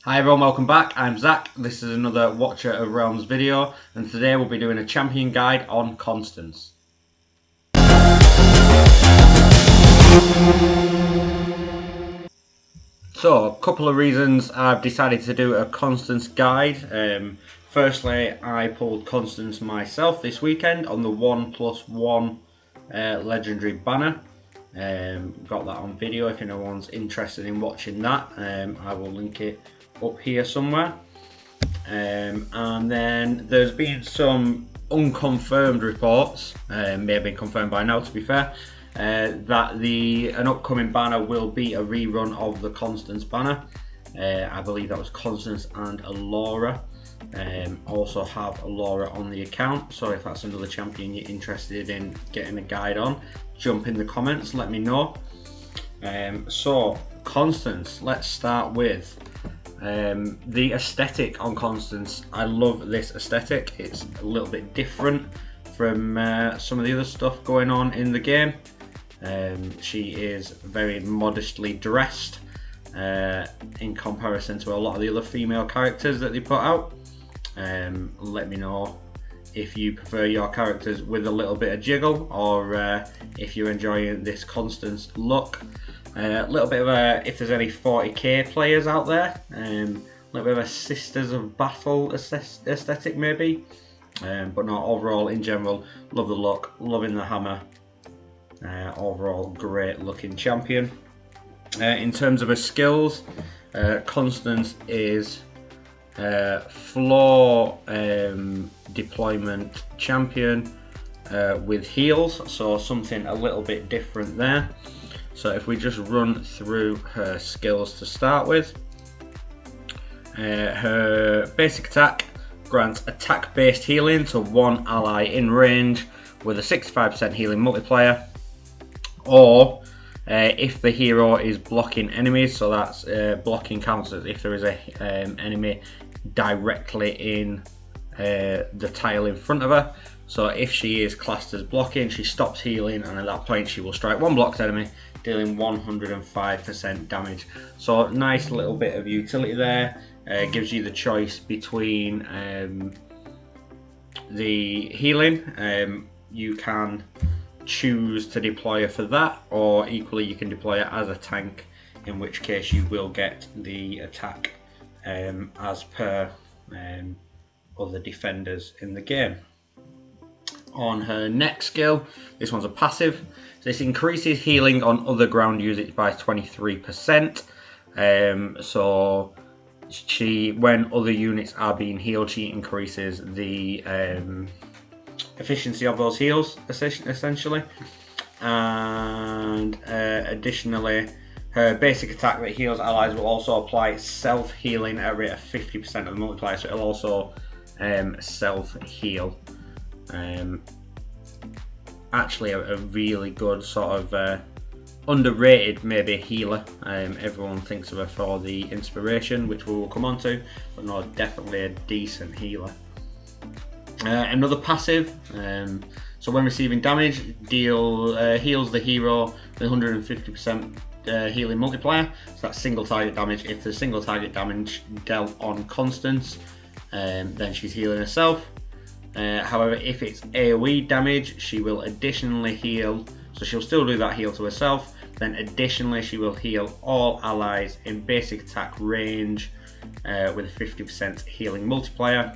Hi everyone, welcome back. I'm Zach. This is another Watcher of Realms video, and today we'll be doing a champion guide on Constance. So, a couple of reasons I've decided to do a Constance guide. Firstly, I pulled Constance myself this weekend on the 1+1 legendary banner. Got that on video if anyone's interested in watching that. I will link it up here somewhere. And then there's been some unconfirmed reports, may have been confirmed by now to be fair, that an upcoming banner will be a rerun of the Constance banner. I believe that was Constance and Alora. Also have Alora on the account, so if that's another champion you're interested in getting a guide on, jump in the comments, let me know. So Constance, let's start with the aesthetic on Constance. I love this aesthetic. It's a little bit different from some of the other stuff going on in the game. She is very modestly dressed in comparison to a lot of the other female characters that they put out. Let me know if you prefer your characters with a little bit of jiggle, or if you're enjoying this Constance look. A little bit of if there's any 40k players out there, a little bit of a Sisters of Battle aesthetic maybe, but no, overall in general, love the look, loving the hammer. Overall great looking champion. In terms of her skills, Constance is floor deployment champion with heals, so something a little bit different there. So if we just run through her skills to start with, her basic attack grants attack based healing to one ally in range with a 65% healing multiplier, or if the hero is blocking enemies, so that's blocking counts as if there is a enemy directly in the tile in front of her. So if she is classed as blocking, she stops healing, and at that point she will strike one blocked enemy, dealing 105% damage. So nice little bit of utility there. Gives you the choice between the healing. You can choose to deploy her for that, or equally you can deploy her as a tank, in which case you will get the attack as per other defenders in the game. On her next skill, this one's a passive. So this increases healing on other ground units by 23%. So when other units are being healed, she increases the efficiency of those heals, essentially. And additionally, her basic attack that heals allies will also apply self-healing at a rate of 50% of the multiplier, so it'll also self-heal. Actually a really good sort of underrated maybe healer. Everyone thinks of her for the inspiration, which we will come on to, but no, definitely a decent healer. Another passive, so when receiving damage, heals the hero with 150% healing multiplier, so that's single target damage. If there's single target damage dealt on Constance, then she's healing herself. However, if it's AoE damage, she will additionally heal, so she'll still do that heal to herself, then additionally she will heal all allies in basic attack range with a 50% healing multiplier.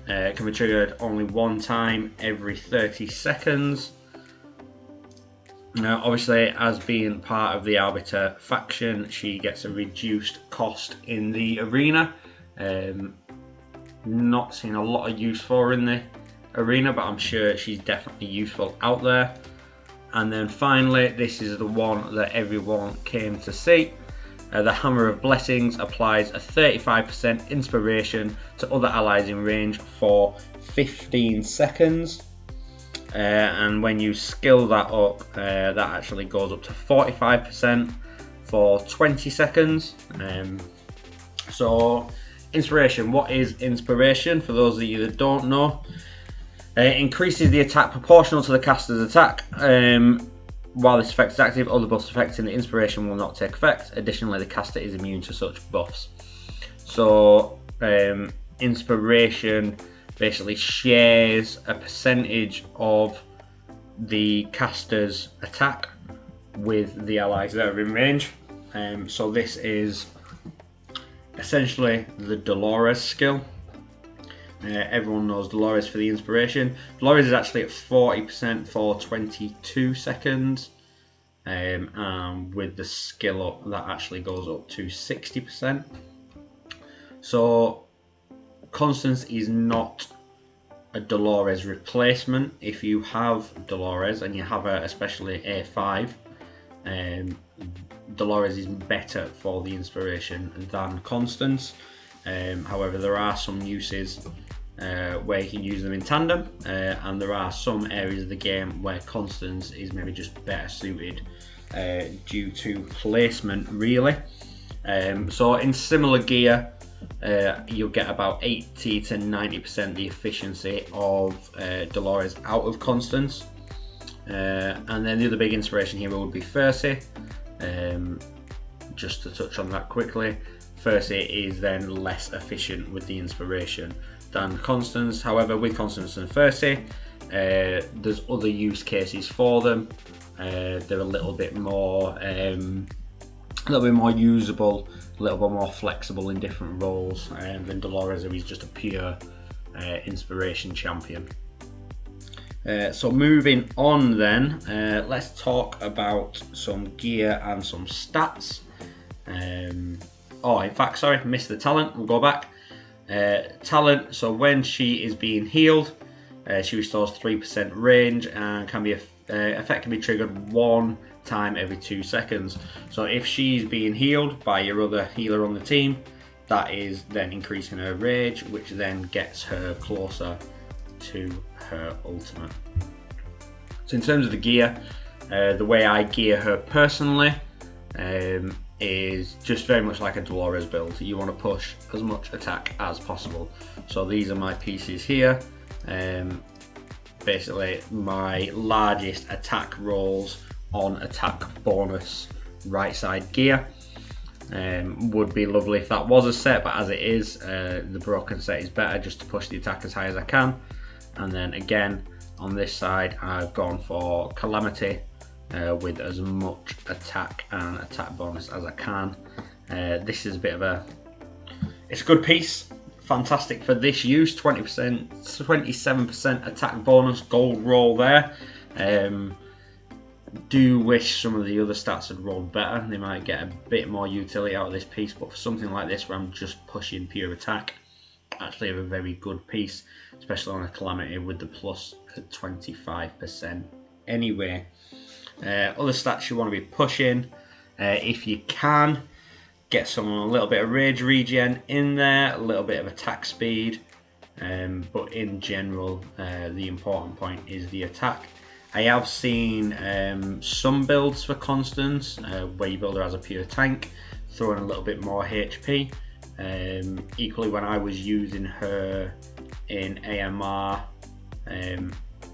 It can be triggered only one time every 30 seconds. Now obviously, as being part of the Arbiter faction, she gets a reduced cost in the arena. Not seen a lot of use for her in the arena, but I'm sure she's definitely useful out there. And then finally, this is the one that everyone came to see. The Hammer of Blessings applies a 35% inspiration to other allies in range for 15 seconds. And when you skill that up, that actually goes up to 45% for 20 seconds. So inspiration, what is inspiration? For those of you that don't know, it increases the attack proportional to the caster's attack. While this effect is active, other buffs affecting the inspiration will not take effect. Additionally, the caster is immune to such buffs. So Inspiration basically shares a percentage of the caster's attack with the allies that are in range. So this is essentially the Dolores skill. Everyone knows Dolores for the Inspiration. Dolores is actually at 40% for 22 seconds. And with the skill up, that actually goes up to 60%. So Constance is not a Dolores replacement. If you have Dolores and you have her especially A5, Dolores is better for the Inspiration than Constance. However, there are some uses where you can use them in tandem, and there are some areas of the game where Constance is maybe just better suited due to placement, really. So in similar gear, you'll get about 80 to 90% the efficiency of Dolores out of Constance. And then the other big inspiration here would be Fercy. Just to touch on that quickly, Fercy is then less efficient with the inspiration than Constance. However, with Constance and Fercy, there's other use cases for them. They're a little bit more usable, a little bit more flexible in different roles than Dolores, who is just a pure inspiration champion. So moving on then, let's talk about some gear and some stats. In fact, sorry, missed the talent. We'll go back. Talent, so when she is being healed, she restores 3% range and can be effectively triggered one time every 2 seconds. So if she's being healed by your other healer on the team, that is then increasing her rage, which then gets her closer to her ultimate. So in terms of the gear, the way I gear her personally is just very much like a Dolores build. You want to push as much attack as possible. So these are my pieces here. Basically my largest attack rolls on attack bonus right side gear. Would be lovely if that was a set, but as it is, the broken set is better, just to push the attack as high as I can. And then again on this side I've gone for Calamity with as much attack and attack bonus as I can. This is a bit of it's a good piece, fantastic for this use. 20%, 27% attack bonus, gold roll there. Do wish some of the other stats had rolled better. They might get a bit more utility out of this piece, but for something like this where I'm just pushing pure attack, actually have a very good piece, especially on a Calamity with the plus at 25% anyway. Other stats you want to be pushing, if you can, get a little bit of rage regen in there, a little bit of attack speed, but in general the important point is the attack. I have seen some builds for Constance where you build her as a pure tank, throw in a little bit more HP. Equally, when I was using her in AMR,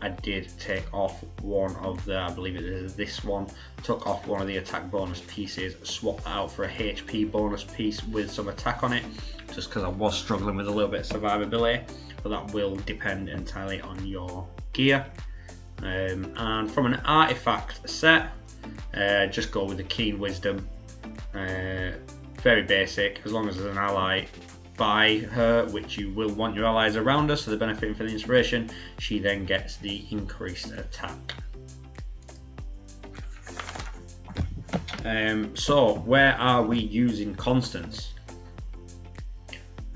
I did take off one of the, I believe it is this one, took off one of the attack bonus pieces, swapped that out for a HP bonus piece with some attack on it, just because I was struggling with a little bit of survivability, but that will depend entirely on your gear. And from an artifact set, just go with the Keen Wisdom. Very basic, as long as there's an ally by her, which you will want your allies around her so they're benefiting from the inspiration, she then gets the increased attack. So where are we using Constance?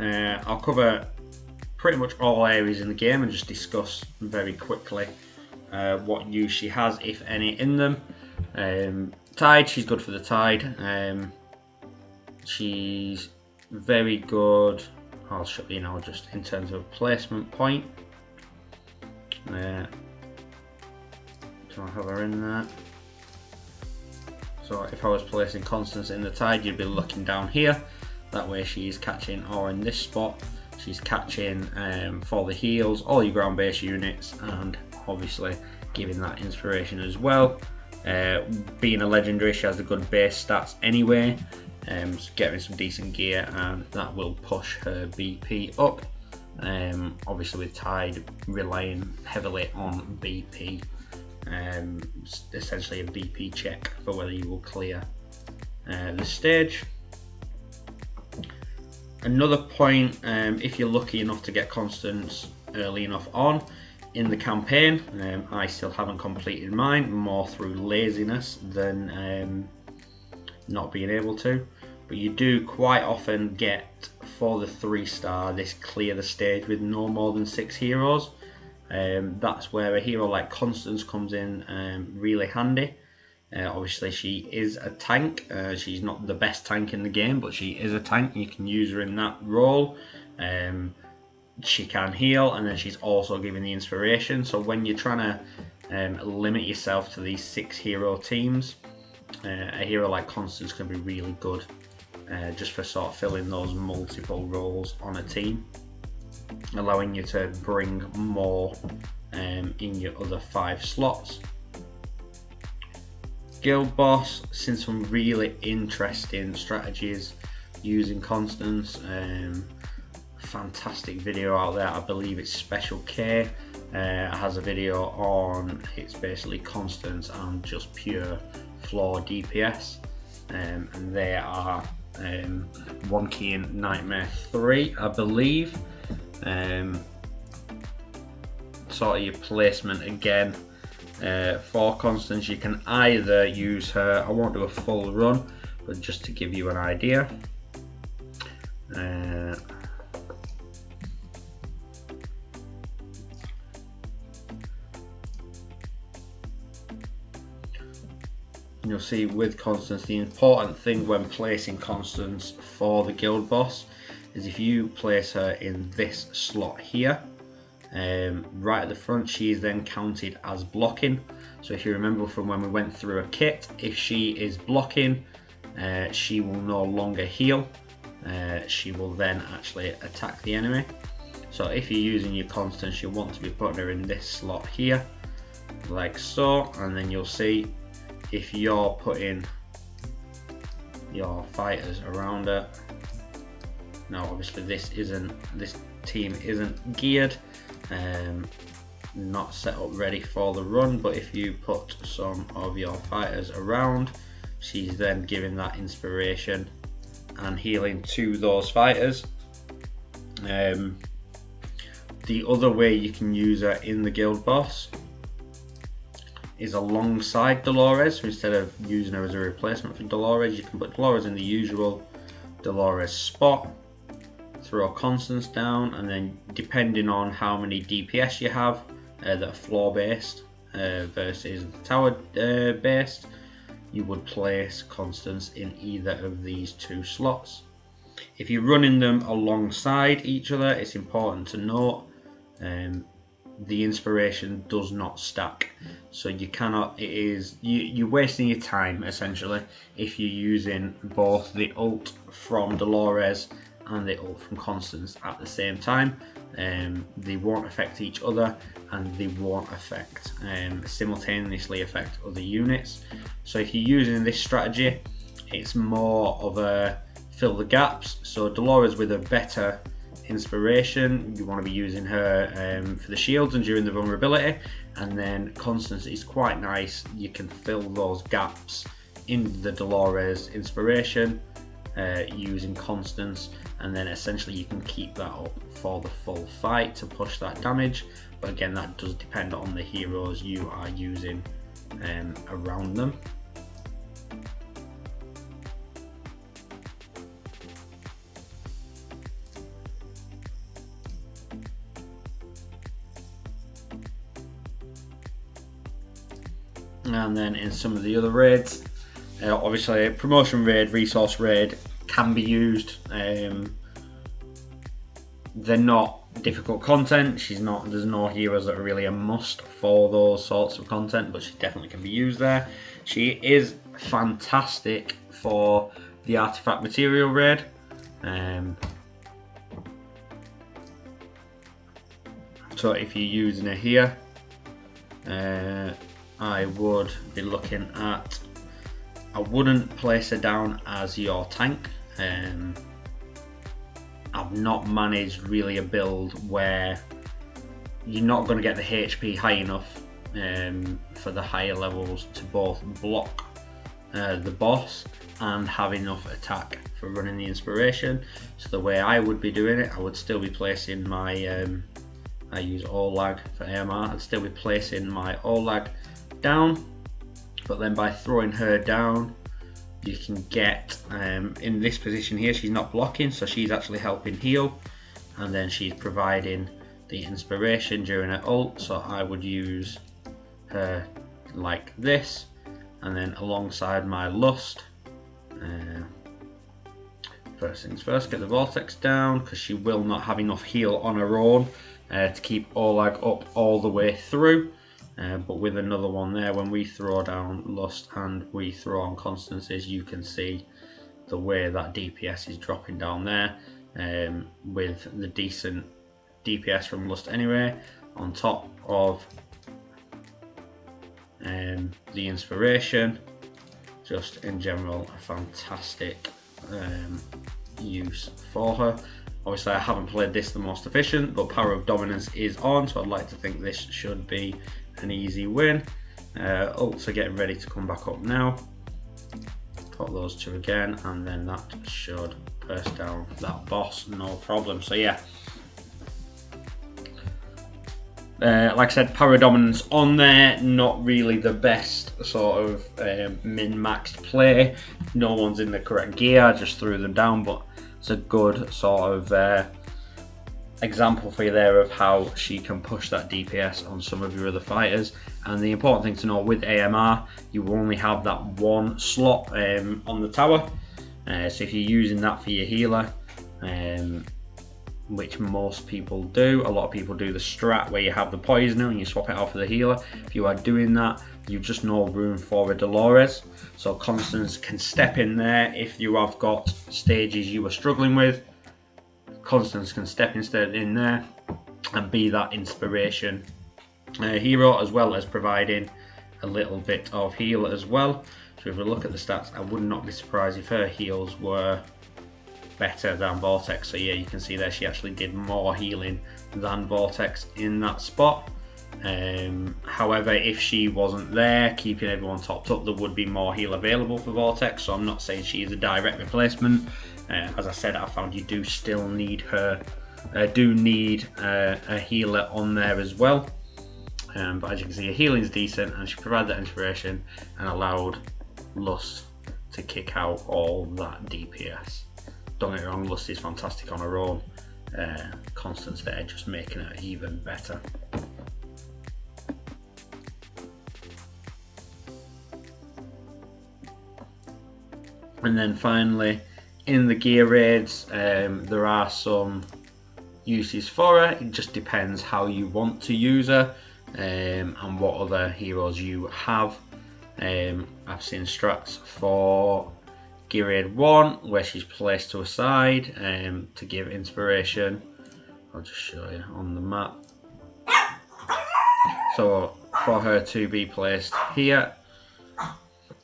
I'll cover pretty much all areas in the game and just discuss very quickly what use she has, if any, in them. Tide, she's good for the tide. She's very good, I'll show you now just in terms of placement point. Do I have her in there? So if I was placing Constance in the tide, you'd be looking down here. That way she's catching, or in this spot, she's catching for the heals, all your ground based units, and obviously giving that inspiration as well. Being a legendary, she has the good base stats anyway. So getting some decent gear, and that will push her BP up. Obviously with Tide relying heavily on BP, essentially a BP check for whether you will clear the stage. Another point, if you're lucky enough to get Constance early enough on in the campaign, I still haven't completed mine, more through laziness than not being able to, but you do quite often get, for the 3-star, this clear the stage with no more than 6 heroes. That's where a hero like Constance comes in really handy. Obviously she is a tank, she's not the best tank in the game, but she is a tank. You can use her in that role. She can heal, and then she's also giving the inspiration, so when you're trying to limit yourself to these 6 hero teams, a hero like Constance can be really good, just for sort of filling those multiple roles on a team, allowing you to bring more in your other 5 slots. Guild Boss, seen some really interesting strategies using Constance. Fantastic video out there, I believe it's Special K, has a video on, it's basically Constance and just pure floor DPS, and they are one key in Nightmare 3, I believe. Sort of your placement again. For Constance, you can either use her, I won't do a full run, but just to give you an idea. You'll see with Constance, the important thing when placing Constance for the Guild Boss is if you place her in this slot here, right at the front, she is then counted as blocking. So if you remember from when we went through a kit, if she is blocking, she will no longer heal. She will then actually attack the enemy. So if you're using your Constance, you want to be putting her in this slot here, like so, and then you'll see if you're putting your fighters around her. Now obviously this team isn't geared, not set up ready for the run, but if you put some of your fighters around, she's then giving that inspiration and healing to those fighters. The other way you can use her in the Guild Boss is alongside Dolores. So instead of using her as a replacement for Dolores, you can put Dolores in the usual Dolores spot, throw Constance down, and then depending on how many DPS you have that are floor based versus tower based, you would place Constance in either of these 2 slots. If you're running them alongside each other, it's important to note the inspiration does not stack, so you cannot, you're wasting your time essentially if you're using both the ult from Dolores and the ult from Constance at the same time. They won't affect each other, and they won't affect simultaneously affect other units. So if you're using this strategy, it's more of a fill the gaps. So Dolores with a better inspiration, you want to be using her for the shields and during the vulnerability, and then Constance is quite nice, you can fill those gaps in the Dolores inspiration using Constance, and then essentially you can keep that up for the full fight to push that damage. But again, that does depend on the heroes you are using around them. And then in some of the other raids, obviously promotion raid, resource raid can be used. They're not difficult content. There's no heroes that are really a must for those sorts of content, but she definitely can be used there. She is fantastic for the artifact material raid. So if you're using her here, I would be looking at I wouldn't place her down as your tank. I've not managed really a build where you're not going to get the HP high enough for the higher levels to both block the boss and have enough attack for running the inspiration. So the way I would be doing it, I would still be placing my I use Olag for AMR. I'd still be placing my Olag down, but then by throwing her down, you can get in this position here, she's not blocking, so she's actually helping heal, and then she's providing the inspiration during her ult. So I would use her like this, and then alongside my Lust. First things first, get the Vortex down, because she will not have enough heal on her own to keep Olag up all the way through. But with another one there, when we throw down Lust and we throw on Constance's, you can see the way that DPS is dropping down there, with the decent DPS from Lust anyway, on top of the inspiration. Just in general, a fantastic use for her. Obviously I haven't played this the most efficient, but Power of Dominance is on, so I'd like to think this should be an easy win. Ults are getting ready to come back up now. Put those two again, and then that should burst down that boss, no problem. So yeah, like I said, Power Dominance on there, not really the best sort of min-maxed play. No one's in the correct gear, I just threw them down, but it's a good sort of example for you there of how she can push that DPS on some of your other fighters. And the important thing to know with AMR, you only have that one slot on the tower. So if you're using that for your healer, which most people do, a lot of people do the strat where you have the poisoner and you swap it out for the healer. If you are doing that, you've just no room for a Dolores. So Constance can step in there if you have got stages you are struggling with. Constance can step instead in there and be that inspiration hero, as well as providing a little bit of heal as well. So if we look at the stats, I would not be surprised if her heals were better than Vortex. So yeah, you can see there she actually did more healing than Vortex in that spot. However, if she wasn't there keeping everyone topped up, there would be more heal available for Vortex, so I'm not saying she is a direct replacement. As I said, I found you do still need her, a healer on there as well. But as you can see, her healing is decent, and she provided that inspiration and allowed Lust to kick out all that DPS. Don't get me wrong, Lust is fantastic on her own. Constance there just making it even better. And then finally, in the gear raids, there are some uses for her. It just depends how you want to use her and what other heroes you have. I've seen strats for gear raid 1 where she's placed to a side to give inspiration. I'll just show you on the map. So for her to be placed here.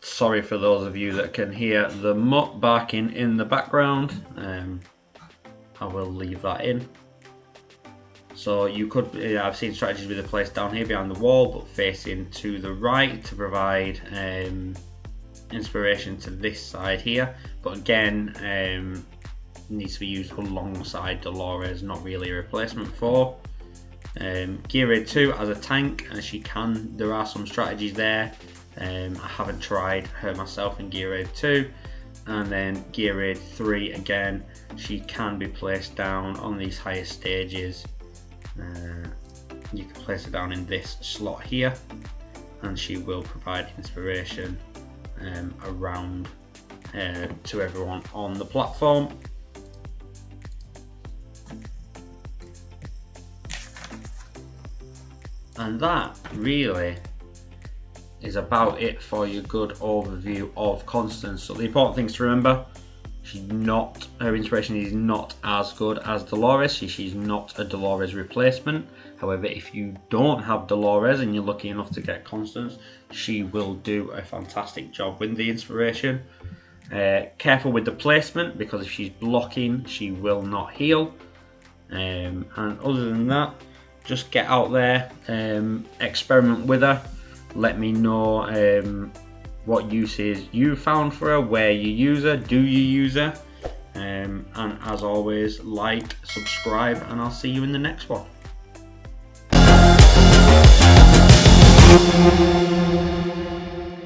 Sorry for those of you that can hear the mutt barking in the background. I will leave that in. So you could, I've seen strategies with it placed down here behind the wall, but facing to the right to provide inspiration to this side here. But again, needs to be used alongside Dolores, not really a replacement for. Gear raid 2 as a tank, and she can. There are some strategies there. I haven't tried her myself in Gear Raid 2. And then Gear Raid 3 again, she can be placed down on these higher stages. You can place her down in this slot here, and she will provide inspiration around to everyone on the platform. And that really is about it for your good overview of Constance. So the important things to remember: she's not her inspiration is not as good as Dolores. She's not a Dolores replacement. However, if you don't have Dolores and you're lucky enough to get Constance, she will do a fantastic job with the inspiration. Careful with the placement, because if she's blocking, she will not heal. And other than that, just get out there, experiment with her. Let me know what uses you found for her, where you use her, do you use her? And as always, like, subscribe, and I'll see you in the next one.